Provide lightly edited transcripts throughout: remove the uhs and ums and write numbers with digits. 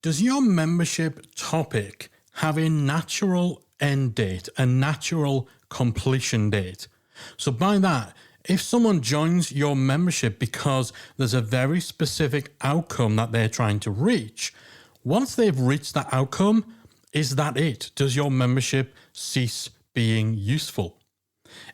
Does your membership topic have a natural end date, a natural completion date? So by that, if someone joins your membership because there's a very specific outcome that they're trying to reach, once they've reached that outcome, is that it? Does your membership cease being useful?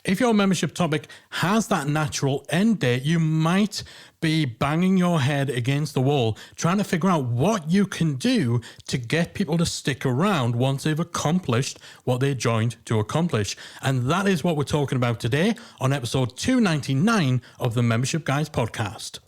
If your membership topic has that natural end date, you might be banging your head against the wall trying to figure out what you can do to get people to stick around once they've accomplished what they joined to accomplish. And that is what we're talking about today on episode 299 of the Membership Guys podcast.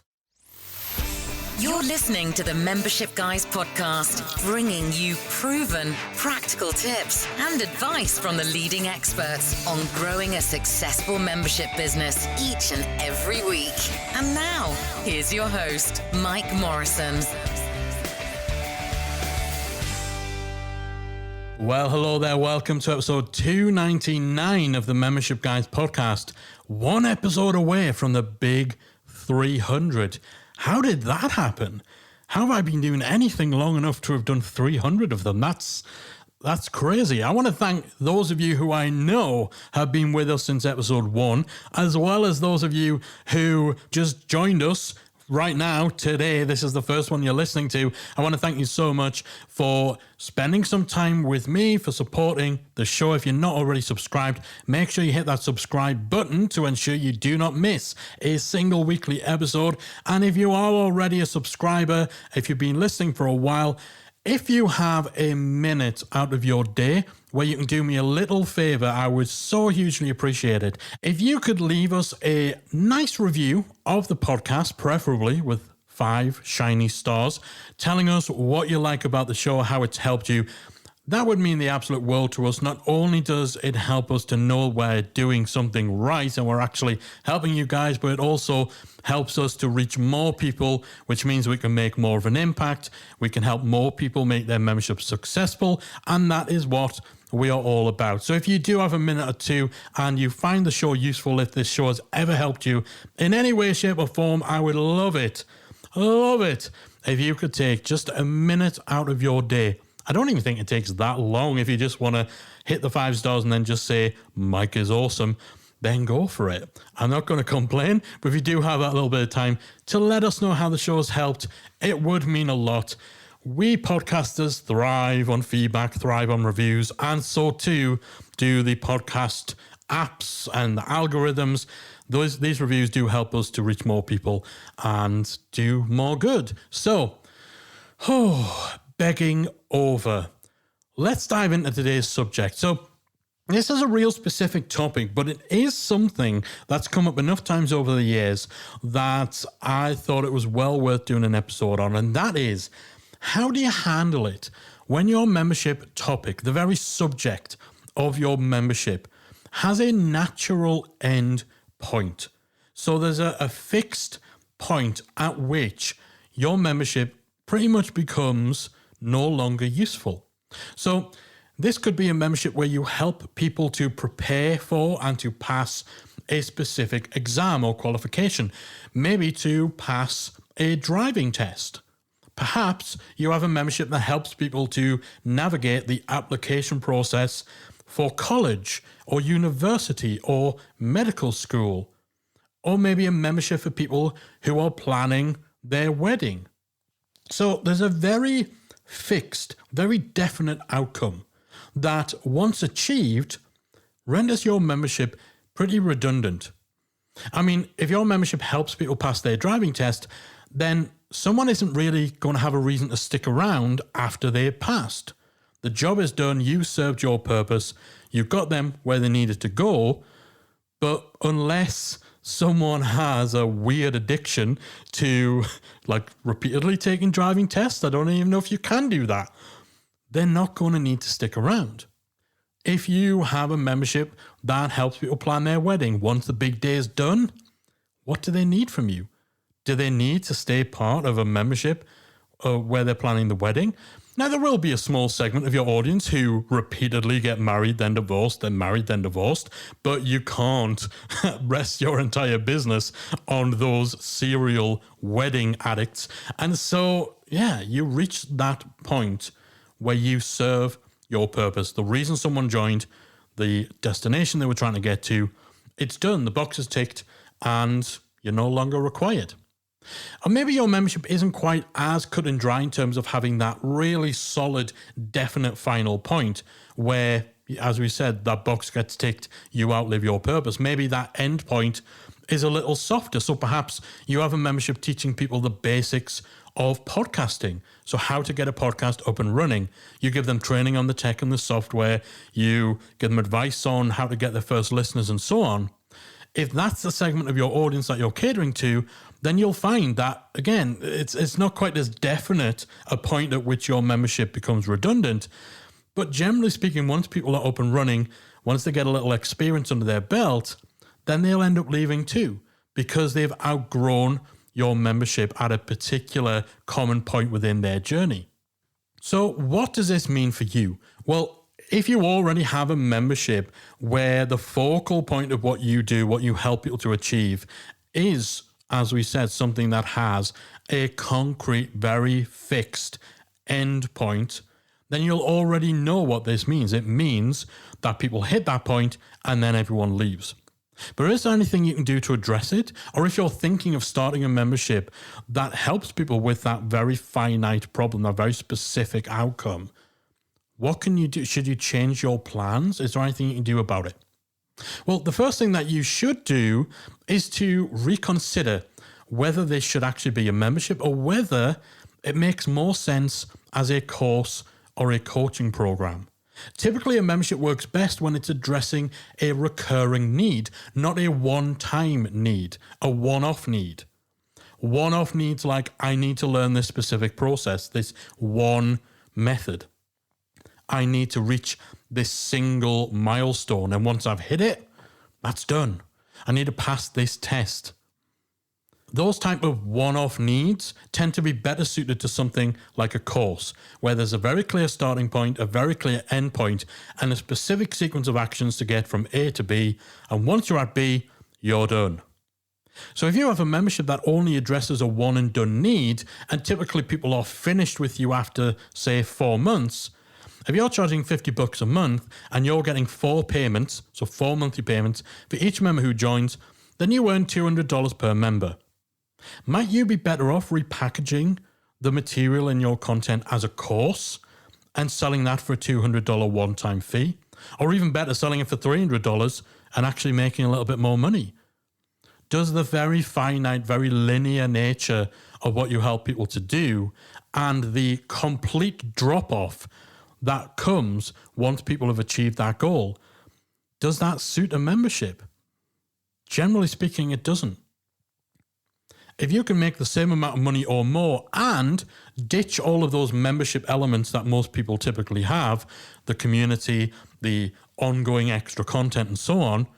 You're listening to the Membership Guys podcast, bringing you proven, practical tips and advice from the leading experts on growing a successful membership business each and every week. And now, here's your host, Mike Morrison. Well, hello there. Welcome to episode 299 of the Membership Guys podcast. One episode away from the big 300. How did that happen? How have I been doing anything long enough to have done 300 of them? That's crazy. I want to thank those of you who I know have been with us since episode 1, as well as those of you who just joined us right now, today. This is the first one you're listening to. I want to thank you so much for spending some time with me, for supporting the show. If you're not already subscribed, make sure you hit that subscribe button to ensure you do not miss a single weekly episode. And if you are already a subscriber, if you've been listening for a while, if you have a minute out of your day where you can do me a little favor, I would so hugely appreciate it. If you could leave us a nice review of the podcast, preferably with 5 shiny stars, telling us what you like about the show, how it's helped you. That would mean the absolute world to us. Not only does it help us to know we're doing something right and we're actually helping you guys, but it also helps us to reach more people, which means we can make more of an impact. We can help more people make their membership successful. And that is what we are all about. So if you do have a minute or two and you find the show useful, if this show has ever helped you in any way, shape or form, I would love it if you could take just a minute out of your day. I don't even think it takes that long. If you just want to hit the 5 stars and then just say, Mike is awesome, then go for it. I'm not going to complain, but if you do have that little bit of time to let us know how the show has helped, it would mean a lot. We podcasters thrive on feedback, thrive on reviews, and so too do the podcast apps and the algorithms. These reviews do help us to reach more people and do more good. So, begging over. Let's dive into today's subject. So this is a real specific topic, but it is something that's come up enough times over the years that I thought it was well worth doing an episode on. And that is, how do you handle it when your membership topic, the very subject of your membership, has a natural end point? So there's a fixed point at which your membership pretty much becomes no longer useful. So this could be a membership where you help people to prepare for and to pass a specific exam or qualification, maybe to pass a driving test. Perhaps you have a membership that helps people to navigate the application process for college or university or medical school, or maybe a membership for people who are planning their wedding. So there's a very fixed, very definite outcome that, once achieved, renders your membership pretty redundant. I mean, if your membership helps people pass their driving test, then someone isn't really going to have a reason to stick around after they've passed. The job is done, you served your purpose, you got them where they needed to go, but unless someone has a weird addiction to repeatedly taking driving tests, I don't even know if you can do that, they're not going to need to stick around. If you have a membership that helps people plan their wedding, once the big day is done, what do they need from you? Do they need to stay part of a membership where they're planning the wedding? Now, there will be a small segment of your audience who repeatedly get married, then divorced, then married, then divorced, but you can't rest your entire business on those serial wedding addicts. And so yeah, you reach that point where you serve your purpose. The reason someone joined, the destination they were trying to get to, it's done. The box is ticked and you're no longer required. Or maybe your membership isn't quite as cut and dry in terms of having that really solid, definite final point where, as we said, that box gets ticked, you outlive your purpose. Maybe that end point is a little softer. So perhaps you have a membership teaching people the basics of podcasting. So how to get a podcast up and running. You give them training on the tech and the software. You give them advice on how to get their first listeners and so on. If that's the segment of your audience that you're catering to, then you'll find that, again, it's not quite as definite a point at which your membership becomes redundant. But generally speaking, once people are up and running, once they get a little experience under their belt, then they'll end up leaving too, because they've outgrown your membership at a particular common point within their journey. So what does this mean for you? Well, if you already have a membership where the focal point of what you do, what you help people to achieve is, as we said, something that has a concrete, very fixed end point, then you'll already know what this means. It means that people hit that point and then everyone leaves. But is there anything you can do to address it? Or if you're thinking of starting a membership that helps people with that very finite problem, that very specific outcome, what can you do? Should you change your plans? Is there anything you can do about it? Well, the first thing that you should do is to reconsider whether this should actually be a membership or whether it makes more sense as a course or a coaching program. Typically, a membership works best when it's addressing a recurring need, not a one-time need, a one-off need. One-off needs like, I need to learn this specific process, this one method. I need to reach this single milestone, and once I've hit it, that's done. I need to pass this test. Those type of one-off needs tend to be better suited to something like a course, where there's a very clear starting point, a very clear end point, and a specific sequence of actions to get from A to B, and once you're at B, you're done. So if you have a membership that only addresses a one and done need, and typically people are finished with you after, say, 4 months, if you're charging $50 a month and you're getting 4 payments, so 4 monthly payments for each member who joins, then you earn $200 per member. Might you be better off repackaging the material in your content as a course and selling that for a $200 one-time fee? Or even better, selling it for $300 and actually making a little bit more money? Does the very finite, very linear nature of what you help people to do and the complete drop-off that comes once people have achieved that goal, does that suit a membership? Generally speaking, it doesn't. If you can make the same amount of money or more and ditch all of those membership elements that most people typically have, the community, the ongoing extra content and so on,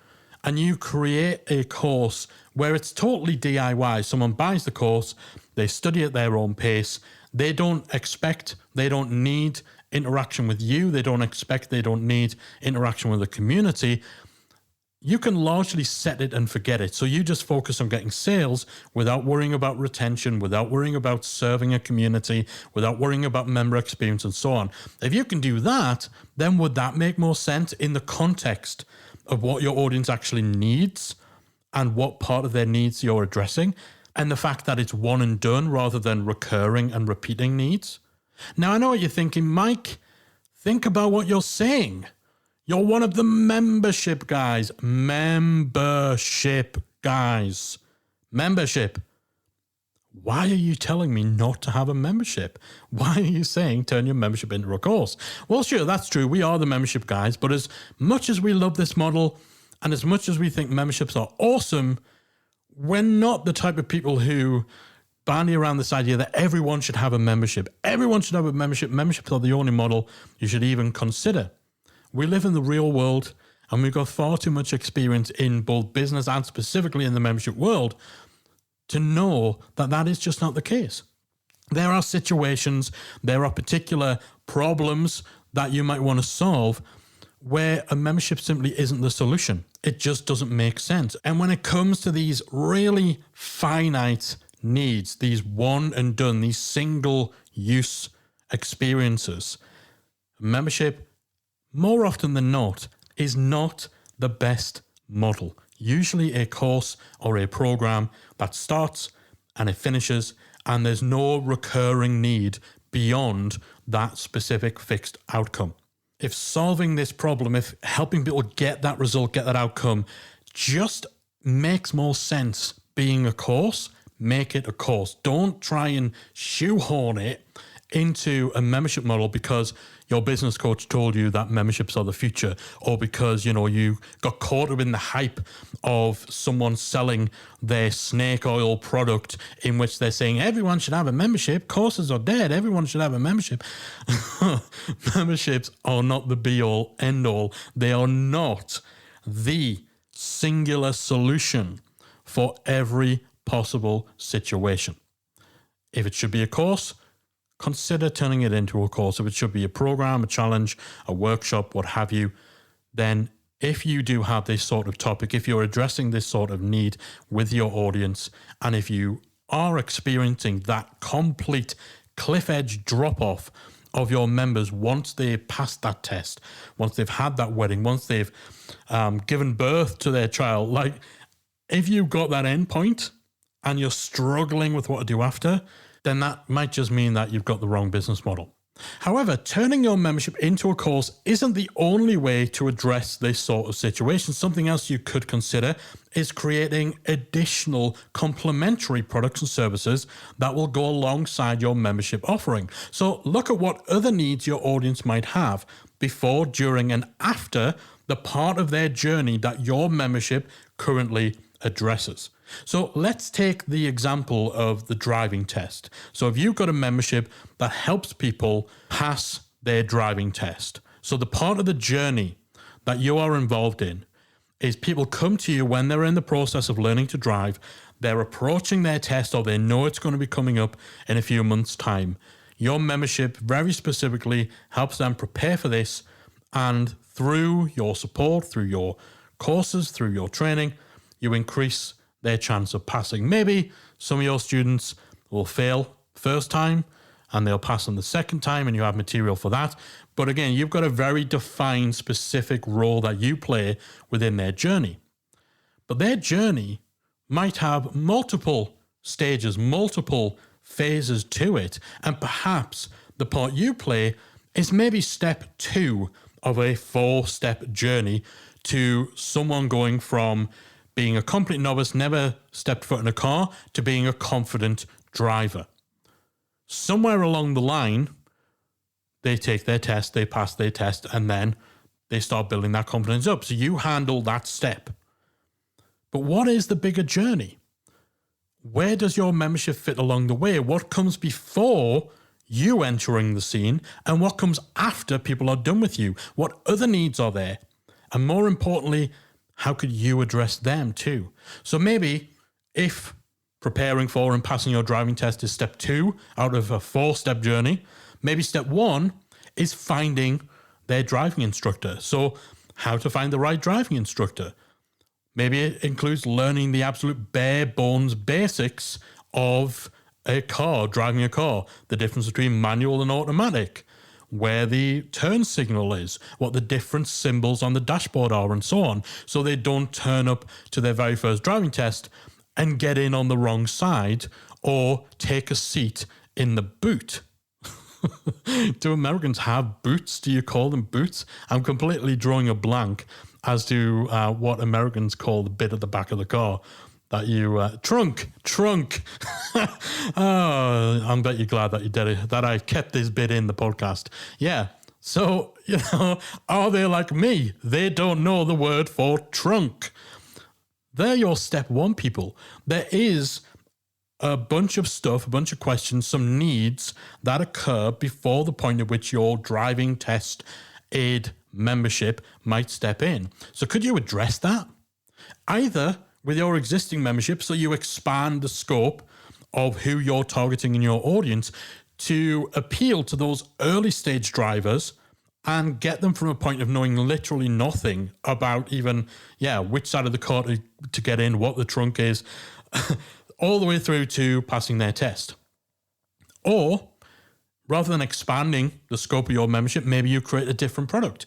and you create a course where it's totally DIY. Someone buys the course, they study at their own pace, they don't need interaction with you, they don't need interaction with the community. You can largely set it and forget it. So you just focus on getting sales without worrying about retention, without worrying about serving a community, without worrying about member experience and so on. If you can do that, then would that make more sense in the context of what your audience actually needs and what part of their needs you're addressing, and the fact that it's one and done rather than recurring and repeating needs? Now, I know what you're thinking, Mike. Think about what you're saying. You're one of the membership guys. Membership. Why are you telling me not to have a membership? Why are you saying turn your membership into a course? Well, sure, that's true. We are the membership guys. But as much as we love this model and as much as we think memberships are awesome, we're not the type of people who bandy around this idea that everyone should have a membership. Everyone should have a membership. Memberships are the only model you should even consider. We live in the real world, and we've got far too much experience in both business and specifically in the membership world to know that that is just not the case. There are situations, there are particular problems that you might want to solve where a membership simply isn't the solution. It just doesn't make sense. And when it comes to these really finite needs, these one and done, these single use experiences. Membership, more often than not, is not the best model. Usually a course or a program that starts and it finishes, and there's no recurring need beyond that specific fixed outcome. If solving this problem, if helping people get that result, get that outcome, just makes more sense being a course, make it a course. Don't try and shoehorn it into a membership model because your business coach told you that memberships are the future, or because, you got caught up in the hype of someone selling their snake oil product in which they're saying everyone should have a membership. Courses are dead. Everyone should have a membership. Memberships are not the be all end all. They are not the singular solution for every possible situation. If it should be a course, consider turning it into a course. If it should be a program, a challenge, a workshop, what have you, then if you do have this sort of topic, if you're addressing this sort of need with your audience, and if you are experiencing that complete cliff edge drop off of your members once they've passed that test, once they've had that wedding, once they've given birth to their child, like if you've got that end point and you're struggling with what to do after, then that might just mean that you've got the wrong business model. However, turning your membership into a course isn't the only way to address this sort of situation. Something else you could consider is creating additional complementary products and services that will go alongside your membership offering. So look at what other needs your audience might have before, during, and after the part of their journey that your membership currently addresses. So let's take the example of the driving test. So if you've got a membership that helps people pass their driving test, so the part of the journey that you are involved in is people come to you when they're in the process of learning to drive, they're approaching their test, or they know it's going to be coming up in a few months' time. Your membership very specifically helps them prepare for this, and through your support, through your courses, through your training, you increase their chance of passing. Maybe some of your students will fail first time and they'll pass on the second time, and you have material for that. But again, you've got a very defined, specific role that you play within their journey. But their journey might have multiple stages, multiple phases to it. And perhaps the part you play is maybe step 2 of a 4-step journey to someone going from being a complete novice, never stepped foot in a car, to being a confident driver. Somewhere along the line, they take their test, they pass their test, and then they start building that confidence up. So you handle that step. But what is the bigger journey? Where does your membership fit along the way? What comes before you entering the scene, and what comes after people are done with you? What other needs are there? And more importantly, how could you address them too? So maybe if preparing for and passing your driving test is step 2 out of a 4-step journey, maybe step 1 is finding their driving instructor. So how to find the right driving instructor. Maybe it includes learning the absolute bare bones basics of a car, driving a car, the difference between manual and automatic, where the turn signal is, what the different symbols on the dashboard are, and so on, so they don't turn up to their very first driving test and get in on the wrong side or take a seat in the boot. Do Americans have boots? Do you call them boots? I'm completely drawing a blank as to what Americans call the bit at the back of the car. That you, trunk. Oh, I bet you're glad that you did it, that I kept this bit in the podcast. Yeah. So, are they like me? They don't know the word for trunk. They're your step 1 people. There is a bunch of stuff, a bunch of questions, some needs that occur before the point at which your driving test aid membership might step in. So could you address that? Either with your existing membership, so you expand the scope of who you're targeting in your audience to appeal to those early stage drivers and get them from a point of knowing literally nothing about even, which side of the car to get in, what the trunk is, all the way through to passing their test. Or Rather than expanding the scope of your membership, maybe you create a different product.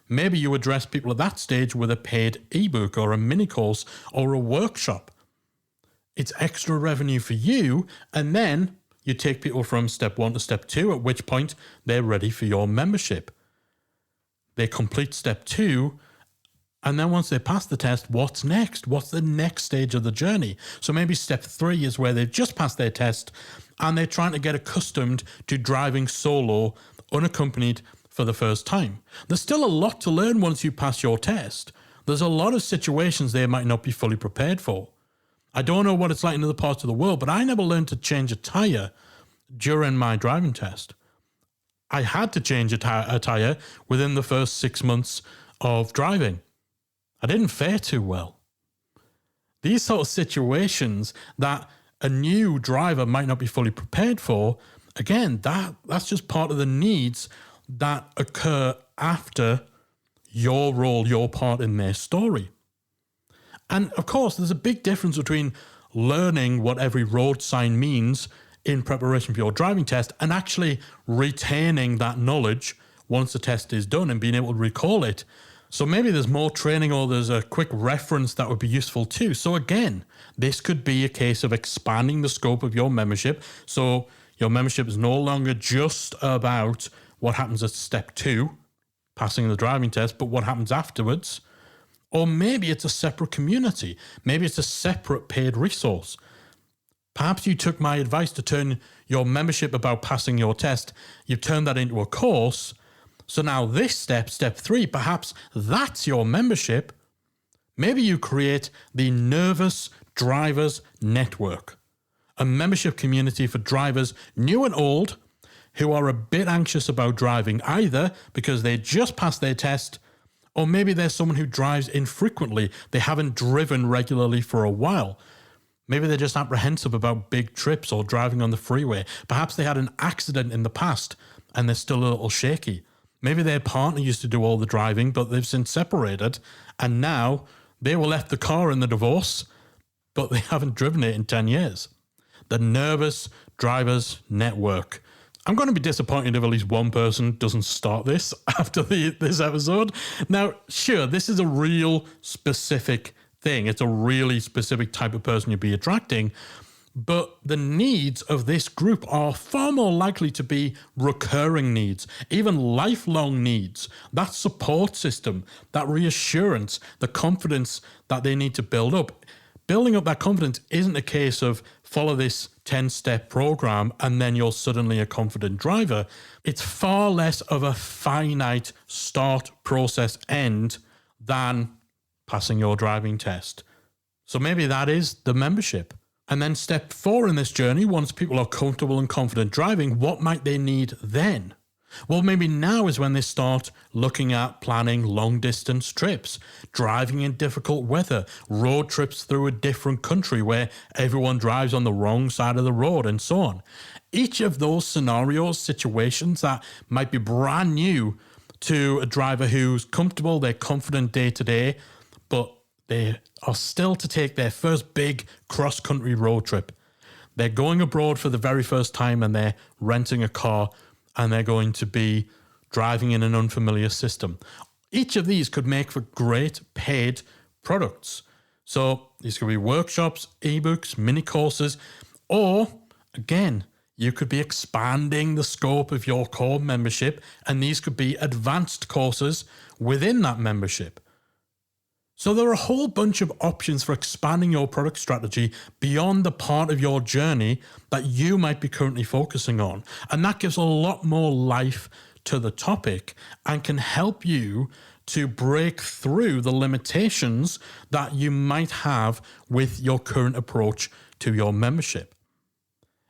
Maybe you address people at that stage with a paid ebook or a mini course or a workshop. It's extra revenue for you, and then you take people from step 1 to step 2, at which point they're ready for your membership. They complete step 2, and then once they pass the test, what's next? What's the next stage of the journey? So maybe step 3 is where they've just passed their test and they're trying to get accustomed to driving solo, unaccompanied, for the first time. There's still a lot to learn once you pass your test. There's a lot of situations they might not be fully prepared for. I don't know what it's like in other parts of the world, but I never learned to change a tire during my driving test. I had to change a tire within the first 6 months of driving. I didn't fare too well. These sort of situations that a new driver might not be fully prepared for, again, that's just part of the needs that occur after your role, your part in their story. And of course, there's a big difference between learning what every road sign means in preparation for your driving test and actually retaining that knowledge once the test is done and being able to recall it. So maybe there's more training or there's a quick reference that would be useful too. So again, this could be a case of expanding the scope of your membership. So your membership is no longer just about what happens at step 2, passing the driving test, but what happens afterwards. Or maybe it's a separate community. Maybe it's a separate paid resource. Perhaps you took my advice to turn your membership about passing your test, you've turned that into a course. So now this step 3, perhaps that's your membership. Maybe you create the Nervous Drivers Network, a membership community for drivers new and old who are a bit anxious about driving, either because they just passed their test, or maybe they're someone who drives infrequently. They haven't driven regularly for a while. Maybe they're just apprehensive about big trips or driving on the freeway. Perhaps they had an accident in the past and they're still a little shaky. Maybe their partner used to do all the driving, but they've since separated, and now they were left the car in the divorce, but they haven't driven it in 10 years. The Nervous Drivers Network. I'm going to be disappointed if at least one person doesn't start this after this episode. Now, sure, this is a real specific thing. It's a really specific type of person you'd be attracting. But the needs of this group are far more likely to be recurring needs, even lifelong needs. That support system, that reassurance, the confidence that they need to build up. Building up that confidence isn't a case of follow this 10-step program and then you're suddenly a confident driver. It's far less of a finite start, process, end than passing your driving test. So maybe that is the membership. And then step 4 in this journey, once people are comfortable and confident driving, what might they need then? Well, maybe now is when they start looking at planning long-distance trips, driving in difficult weather, road trips through a different country where everyone drives on the wrong side of the road, and so on. Each of those scenarios, situations that might be brand new to a driver who's comfortable, they're confident day to day, but they are still to take their first big cross-country road trip. They're going abroad for the very first time and they're renting a car and they're going to be driving in an unfamiliar system. Each of these could make for great paid products. So these could be workshops, ebooks, mini courses, or again, you could be expanding the scope of your core membership, and these could be advanced courses within that membership. So there are a whole bunch of options for expanding your product strategy beyond the part of your journey that you might be currently focusing on. And that gives a lot more life to the topic and can help you to break through the limitations that you might have with your current approach to your membership.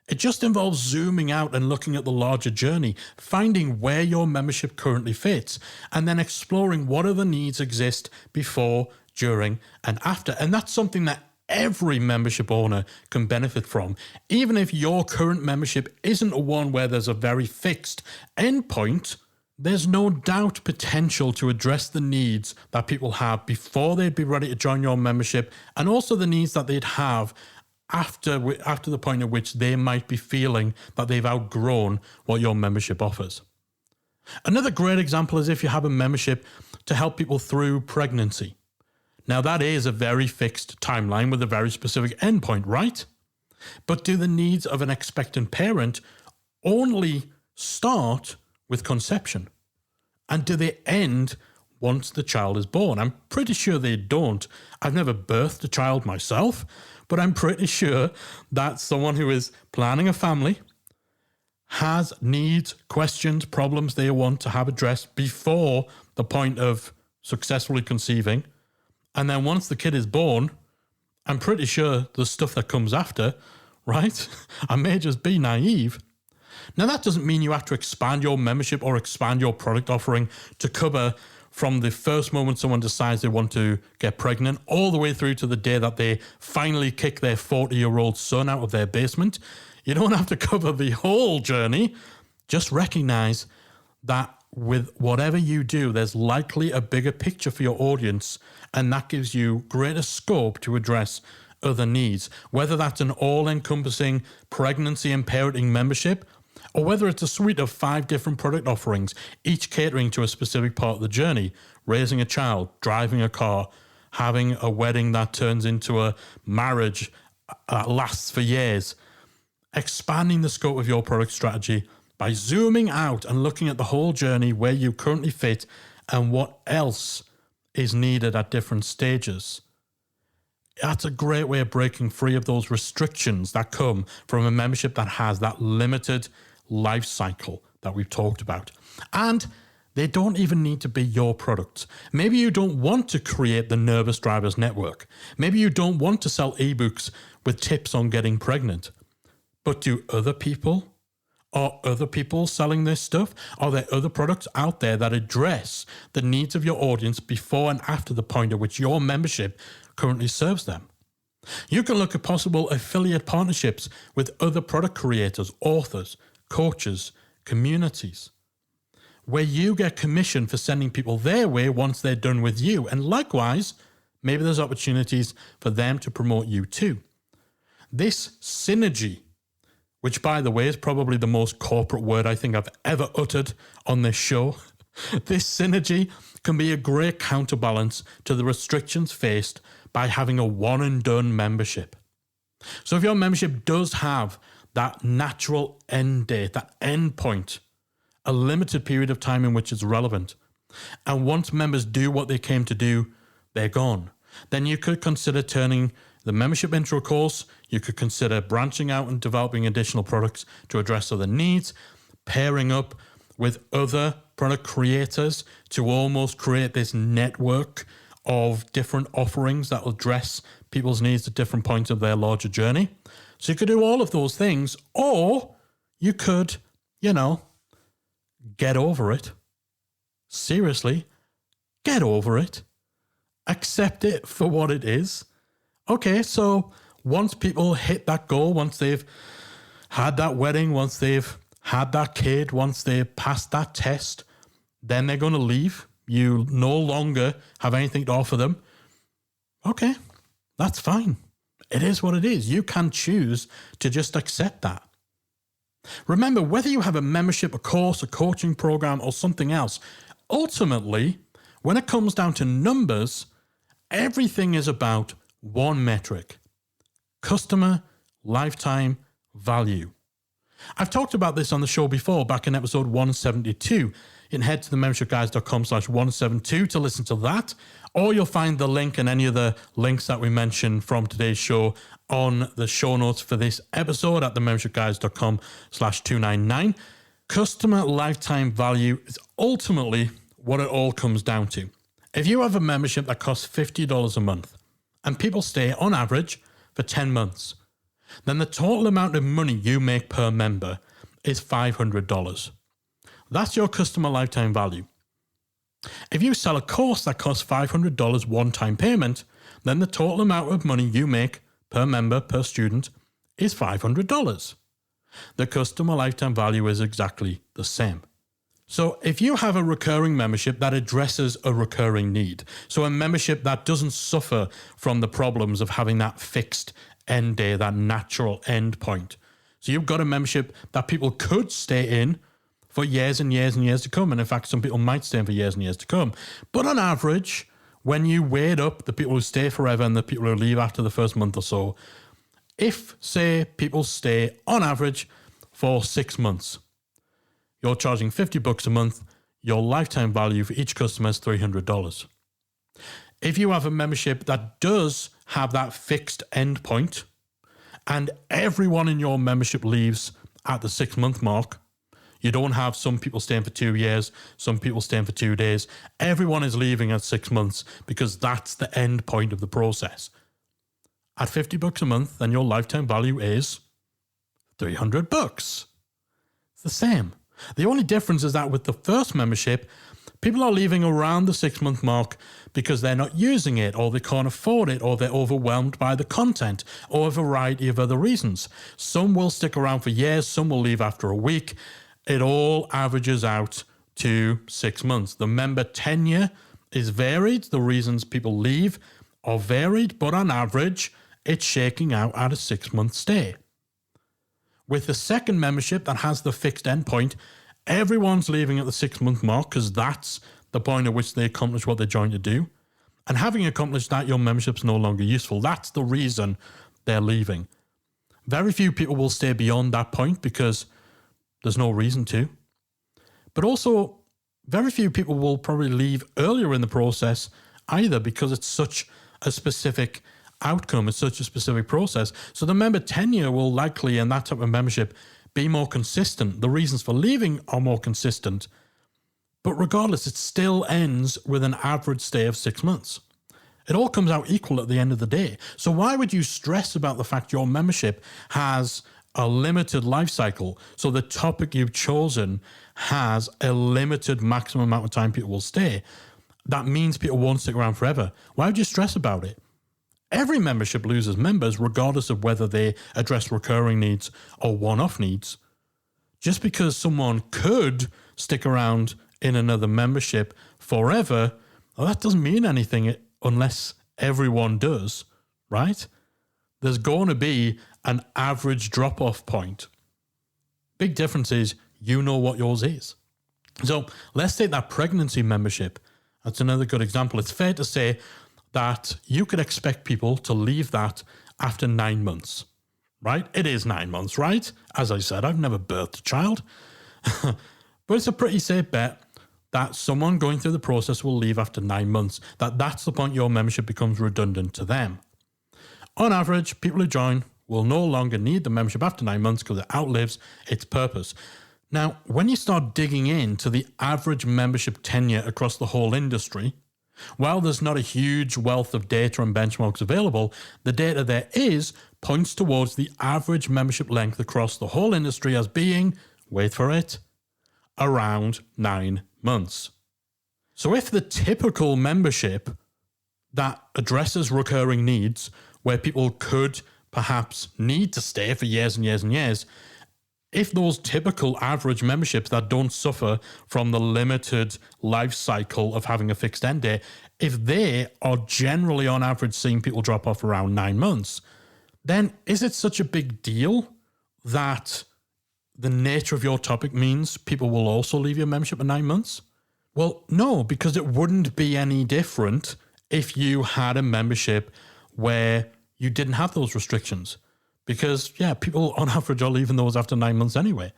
It just involves zooming out and looking at the larger journey, finding where your membership currently fits, and then exploring what other needs exist before, during, and after. And that's something that every membership owner can benefit from. Even if your current membership isn't a one where there's a very fixed endpoint, there's no doubt potential to address the needs that people have before they'd be ready to join your membership, and also the needs that they'd have after the point at which they might be feeling that they've outgrown what your membership offers. Another great example is if you have a membership to help people through pregnancy. Now, that is a very fixed timeline with a very specific endpoint, right? But do the needs of an expectant parent only start with conception? And do they end once the child is born? I'm pretty sure they don't. I've never birthed a child myself, but I'm pretty sure that someone who is planning a family has needs, questions, problems they want to have addressed before the point of successfully conceiving. And then once the kid is born, I'm pretty sure the stuff that comes after, right? I may just be naive. Now, that doesn't mean you have to expand your membership or expand your product offering to cover from the first moment someone decides they want to get pregnant all the way through to the day that they finally kick their 40-year-old son out of their basement. You don't have to cover the whole journey. Just recognize that with whatever you do, there's likely a bigger picture for your audience, and that gives you greater scope to address other needs, whether that's an all-encompassing pregnancy and parenting membership, or whether it's a suite of 5 different product offerings, each catering to a specific part of the journey: raising a child, driving a car, having a wedding that turns into a marriage that lasts for years. Expanding the scope of your product strategy by zooming out and looking at the whole journey, where you currently fit and what else is needed at different stages. That's a great way of breaking free of those restrictions that come from a membership that has that limited life cycle that we've talked about. And they don't even need to be your products. Maybe you don't want to create the Nervous Drivers Network. Maybe you don't want to sell ebooks with tips on getting pregnant. But do other people? Are other people selling this stuff? Are there other products out there that address the needs of your audience before and after the point at which your membership currently serves them? You can look at possible affiliate partnerships with other product creators, authors, coaches, communities, where you get commission for sending people their way once they're done with you. And likewise, maybe there's opportunities for them to promote you too. This synergy, which, by the way, is probably the most corporate word I think I've ever uttered on this show. This synergy can be a great counterbalance to the restrictions faced by having a one-and-done membership. So if your membership does have that natural end date, that end point, a limited period of time in which it's relevant, and once members do what they came to do, they're gone, then you could consider turning the membership intro course. You could consider branching out and developing additional products to address other needs, pairing up with other product creators to almost create this network of different offerings that will address people's needs at different points of their larger journey. So you could do all of those things, or you could, get over it. Seriously, get over it. Accept it for what it is. Okay, so once people hit that goal, once they've had that wedding, once they've had that kid, once they've passed that test, then they're going to leave. You no longer have anything to offer them. Okay, that's fine. It is what it is. You can choose to just accept that. Remember, whether you have a membership, a course, a coaching program, or something else, ultimately, when it comes down to numbers, everything is about one metric: customer lifetime value. I've talked about this on the show before, back in episode 172. You can head to themembershipguys.com/172 to listen to that, or you'll find the link and any of the links that we mentioned from today's show on the show notes for this episode at themembershipguys.com/299. Customer lifetime value is ultimately what it all comes down to. If you have a membership that costs $50 a month, and people stay on average for 10 months, then the total amount of money you make per member is $500. That's your customer lifetime value. If you sell a course that costs $500 one-time payment, then the total amount of money you make per member, per student, is $500. The customer lifetime value is exactly the same. So if you have a recurring membership that addresses a recurring need, so a membership that doesn't suffer from the problems of having that fixed end day, that natural end point. So you've got a membership that people could stay in for years and years and years to come. And in fact, some people might stay in for years and years to come. But on average, when you weighed up the people who stay forever and the people who leave after the first month or so, if, say, people stay on average for 6 months, you're charging $50 a month, your lifetime value for each customer is $300. If you have a membership that does have that fixed end point, and everyone in your membership leaves at the 6 month mark, you don't have some people staying for 2 years, some people staying for 2 days. Everyone is leaving at 6 months because that's the end point of the process. At $50 a month, then your lifetime value is $300. It's the same. The only difference is that with the first membership, people are leaving around the 6 month mark because they're not using it, or they can't afford it, or they're overwhelmed by the content, or a variety of other reasons. Some will stick around for years, some will leave after a week. It all averages out to 6 months. The member tenure is varied. The reasons people leave are varied, but on average, it's shaking out at a 6 month stay. With the second membership that has the fixed endpoint, everyone's leaving at the 6 month mark because that's the point at which they accomplish what they're trying to do. And having accomplished that, your membership's no longer useful. That's the reason they're leaving. Very few people will stay beyond that point because there's no reason to. But also, very few people will probably leave earlier in the process either because it's such a specific outcome, it's such a specific process. So the member tenure will likely, in that type of membership, be more consistent. The reasons for leaving are more consistent. But regardless, it still ends with an average stay of 6 months. It all comes out equal at the end of the day. So why would you stress about the fact your membership has a limited life cycle? So the topic you've chosen has a limited maximum amount of time people will stay. That means people won't stick around forever. Why would you stress about it? Every membership loses members regardless of whether they address recurring needs or one-off needs. Just because someone could stick around in another membership forever, well, that doesn't mean anything unless everyone does, right? There's going to be an average drop-off point. Big difference is you know what yours is. So let's take that pregnancy membership. That's another good example. It's fair to say that you could expect people to leave that after 9 months, right? It is 9 months, right? As I said, I've never birthed a child. But it's a pretty safe bet that someone going through the process will leave after 9 months, that's the point your membership becomes redundant to them. On average, people who join will no longer need the membership after 9 months because it outlives its purpose. Now, when you start digging into the average membership tenure across the whole industry, while there's not a huge wealth of data and benchmarks available, the data there is points towards the average membership length across the whole industry as being, wait for it, around 9 months. So if the typical membership that addresses recurring needs, where people could perhaps need to stay for years and years and years, if those typical average memberships that don't suffer from the limited life cycle of having a fixed end date, if they are generally on average seeing people drop off around 9 months, then is it such a big deal that the nature of your topic means people will also leave your membership at 9 months? Well, no, because it wouldn't be any different if you had a membership where you didn't have those restrictions. Because, yeah, people on average are leaving those after 9 months anyway.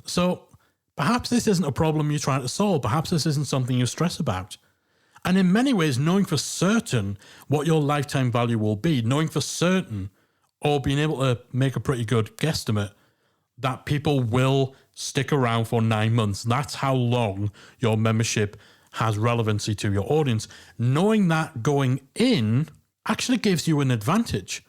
So perhaps this isn't a problem you're trying to solve. Perhaps this isn't something you stress about. And in many ways, knowing for certain what your lifetime value will be, knowing for certain, or being able to make a pretty good guesstimate that people will stick around for 9 months, that's how long your membership has relevancy to your audience. Knowing that going in actually gives you an advantage.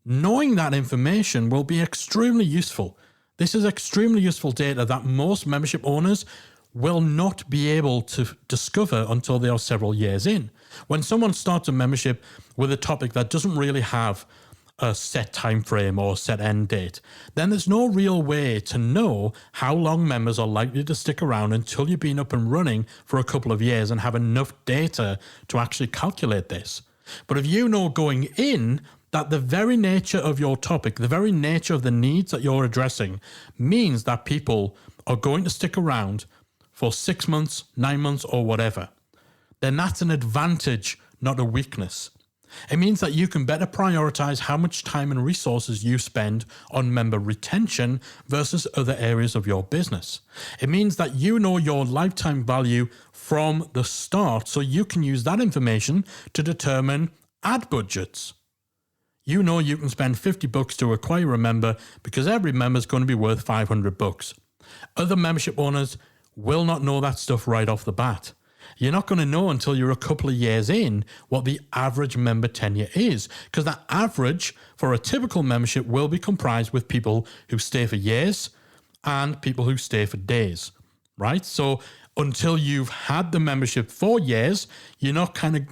Knowing that information will be extremely useful. This is extremely useful data that most membership owners will not be able to discover until they are several years in. When someone starts a membership with a topic that doesn't really have a set time frame or set end date, then there's no real way to know how long members are likely to stick around until you've been up and running for a couple of years and have enough data to actually calculate this. But if you know going in that the very nature of your topic, the very nature of the needs that you're addressing means that people are going to stick around for 6 months, 9 months, or whatever, then that's an advantage, not a weakness. It means that you can better prioritize how much time and resources you spend on member retention versus other areas of your business. It means that you know your lifetime value from the start, so you can use that information to determine ad budgets. You know you can spend $50 to acquire a member because every member is going to be worth $500. Other membership owners will not know that stuff right off the bat. You're not going to know until you're a couple of years in what the average member tenure is, because that average for a typical membership will be comprised with people who stay for years and people who stay for days, right? So until you've had the membership for years, you're not going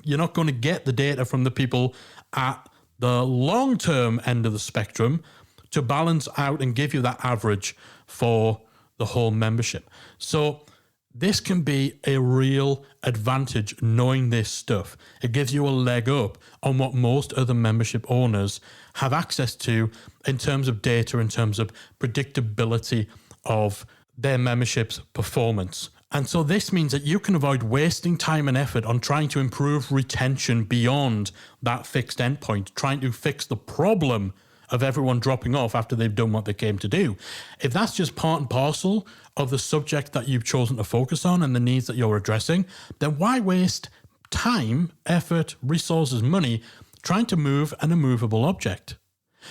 to get the data from the people at the long-term end of the spectrum to balance out and give you that average for the whole membership. So this can be a real advantage knowing this stuff. It gives you a leg up on what most other membership owners have access to in terms of data, in terms of predictability of their membership's performance. And so this means that you can avoid wasting time and effort on trying to improve retention beyond that fixed endpoint, trying to fix the problem of everyone dropping off after they've done what they came to do. If that's just part and parcel of the subject that you've chosen to focus on and the needs that you're addressing, then why waste time, effort, resources, money trying to move an immovable object?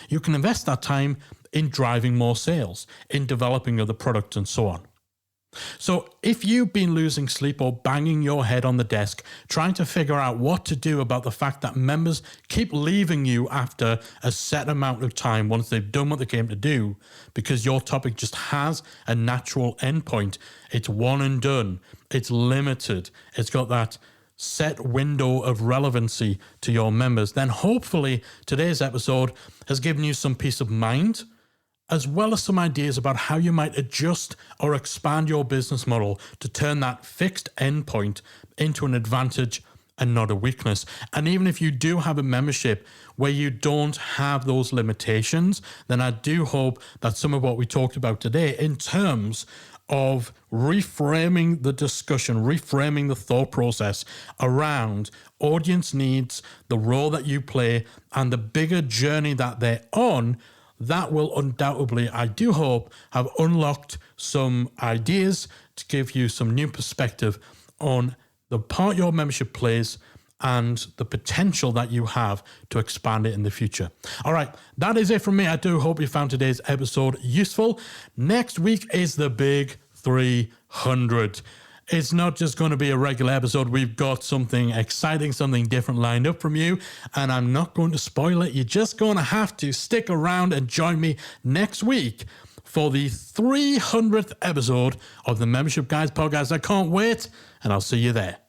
You can invest that time in driving more sales, in developing other products, and so on. So if you've been losing sleep or banging your head on the desk trying to figure out what to do about the fact that members keep leaving you after a set amount of time once they've done what they came to do because your topic just has a natural endpoint, it's one and done, it's limited, it's got that set window of relevancy to your members, then hopefully today's episode has given you some peace of mind, as well as some ideas about how you might adjust or expand your business model to turn that fixed endpoint into an advantage and not a weakness. And even if you do have a membership where you don't have those limitations, then I do hope that some of what we talked about today in terms of reframing the discussion, reframing the thought process around audience needs, the role that you play, and the bigger journey that they're on, that will undoubtedly, I do hope, have unlocked some ideas to give you some new perspective on the part your membership plays and the potential that you have to expand it in the future. All right, that is it from me. I do hope you found today's episode useful. Next week is the big 300. It's not just going to be a regular episode. We've got something exciting, something different lined up from you, and I'm not going to spoil it. You're just going to have to stick around and join me next week for the 300th episode of the Membership Guys podcast. I can't wait, and I'll see you there.